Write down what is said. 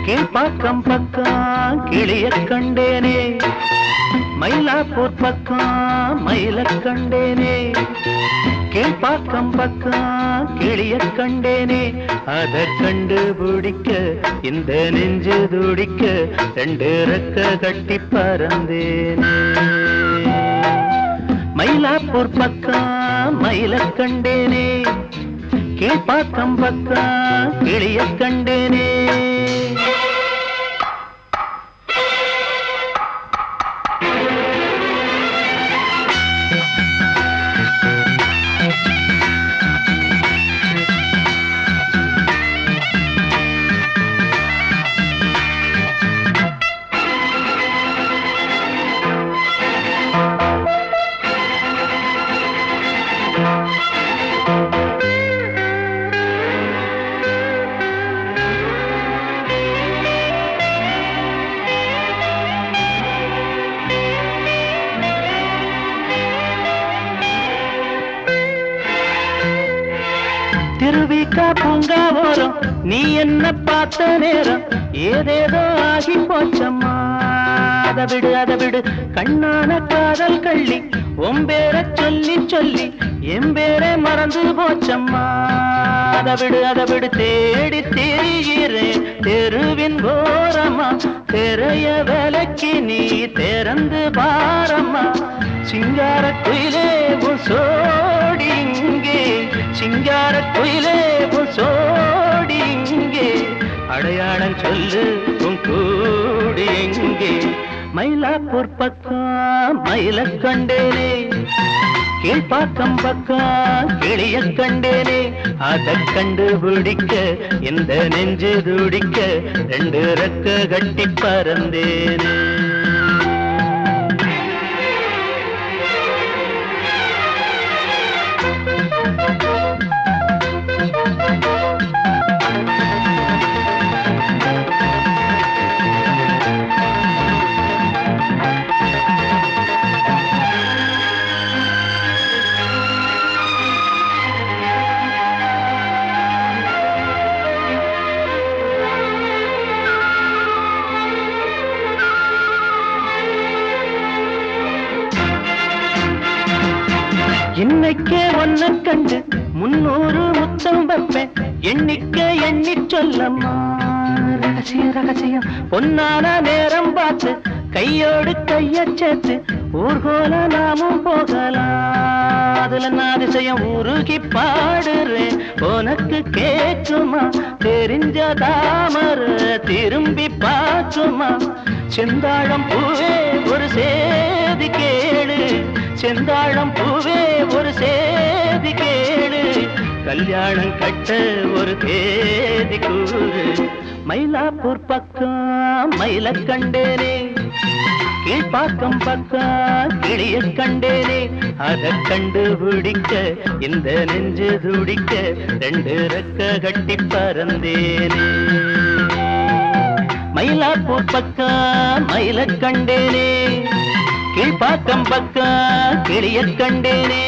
கீழ்பாக்கம் பக்கம் கிளிய கண்டேனே, மயிலாப்பூர் பக்கம் மயில கண்டேனே, கீழ்பாக்கம் பக்கம் கிளிய கண்டேனே, அத கண்டுபிடிக்க இந்த நெஞ்சு துடிக்க ரெண்டு ரெக்க கட்டி பறந்தேனே. மயிலாப்பூர் பக்கம் மயில கண்டேனே, கீழ்பாக்கம் பக்கம் கிளிய கண்டேனே. திருவிக்கா பூங்கா ஓரம் நீ என்ன பார்த்த நேரம் ஏதேதோ ஆகி போச்சம்மா. அதை விடு கண்ணான காதல் கள்ளி ஒம்பேர சொல்லி சொல்லி எம்பேரே மறந்து போச்சம்மா. அதை விடு தேடி திரிகிறேன் தெருவின் ஓரமா, தெரைய வேலைக்கு நீ திறந்து பாரம்மா. சிங்கார குயிலே சோடி இங்கே, சிங்கார குயிலே சோடி இங்கே, அடையாளம் சொல்லு உன் கூடி எங்கே. மயிலாப்பூர் பக்கம் மயில கண்டேனே, கீழ்பாக்கம் பக்கம் கிளிய கண்டேனே, அதை கண்டுபிடிக்க இந்த நெஞ்சு துடிக்க ரெண்டு ரெக்க கட்டி பறந்தேனே. இன்னைக்கே ஒன்ன கண்டு 300 முத்தம் வைப்பேன், எண்ணிக்க எண்ணி சொல்லம்மா. ரகசியம் ரகசியம் பொன்னான நேரம் பார்த்து கையோடு கைய சேர்த்து ஊர்கோல நாமும் போகலாம். அதுல நான் அதிசயம் உருகி பாடுறேன், உனக்கு கேட்குமா? தெரிஞ்ச தாமர திரும்பி பார்க்குமா? செந்தாழம் பூவே ஒரு சேதி கேளு, செந்தாழம் பூவே ஒரு சேதி கேளு, கல்யாணம் கட்ட ஒரு தேதி கூறு. மயிலாப்பூர் பக்கம் மயில கண்டேனே, கீழ்பாக்கம் பக்கம் கிளிய கண்டேனே, அதை கண்டுபிடிக்க இந்த நெஞ்சு துடிக்க ரெண்டு ரெக்க கட்டி பறந்தேனே. மயிலாப்பூர் பக்கம் மயில கண்டேனே, கீழ்பாக்கம் பக்கம் கிளிய கண்டேனே.